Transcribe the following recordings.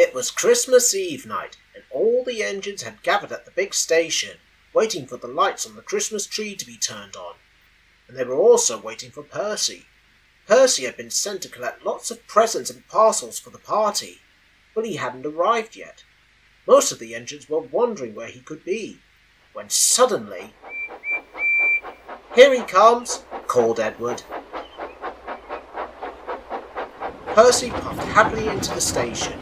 It was Christmas Eve night, and all the engines had gathered at the big station, waiting for the lights on the Christmas tree to be turned on. And they were also waiting for Percy. Percy had been sent to collect lots of presents and parcels for the party, but he hadn't arrived yet. Most of the engines were wondering where he could be, when suddenly... "Here he comes," called Edward. Percy puffed happily into the station,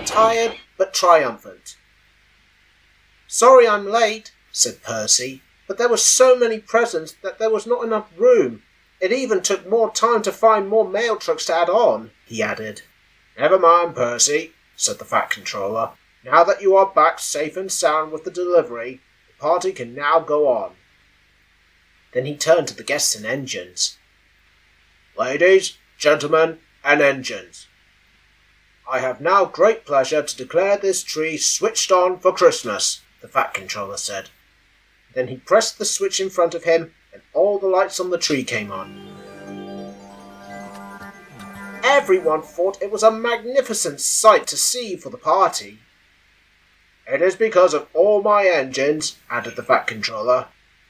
tired but triumphant. "Sorry I'm late," said Percy, "but there were so many presents that there was not enough room. It even took more time to find more mail trucks to add on," he added. "Never mind, Percy," said the Fat Controller. "Now that you are back safe and sound with the delivery, the party can now go on." Then he turned to the guests and engines. "Ladies, gentlemen, and engines, I have now great pleasure to declare this tree switched on for Christmas," the Fat Controller said. Then he pressed the switch in front of him, and all the lights on the tree came on. Everyone thought it was a magnificent sight to see for the party. "It is because of all my engines," added the Fat Controller,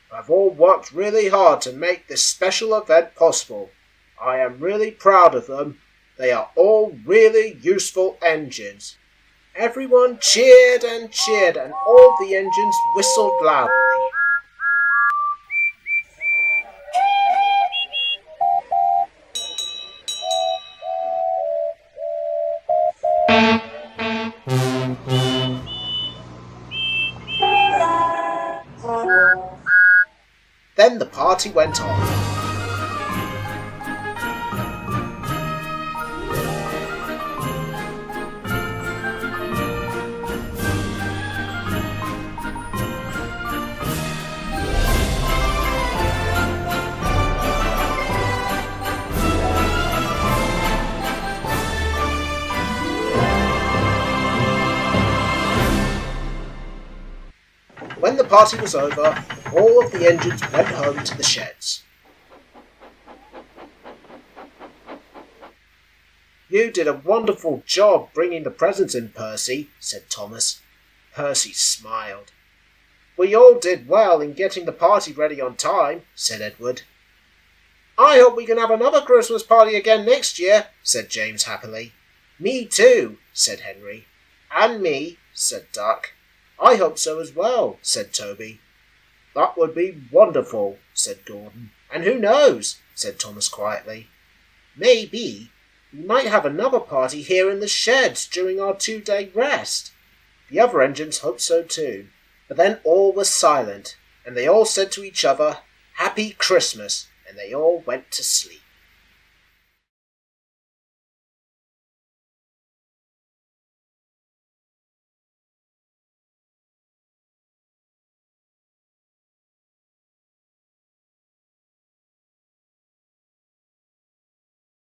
"who have all worked really hard to make this special event possible. I am really proud of them. They are all really useful engines." Everyone cheered, and all the engines whistled loudly. Then the party went on. When the party was over, all of the engines went home to the sheds. "You did a wonderful job bringing the presents in, Percy," said Thomas. Percy smiled. "We all did well in getting the party ready on time," said Edward. "I hope we can have another Christmas party again next year," said James happily. "Me too," said Henry. "And me," said Duck. "I hope so as well," said Toby. "That would be wonderful," said Gordon. "And who knows," said Thomas quietly. "Maybe we might have another party here in the sheds during our 2-day rest." The other engines hoped so too. But then all was silent, and they all said to each other, "Happy Christmas," and they all went to sleep.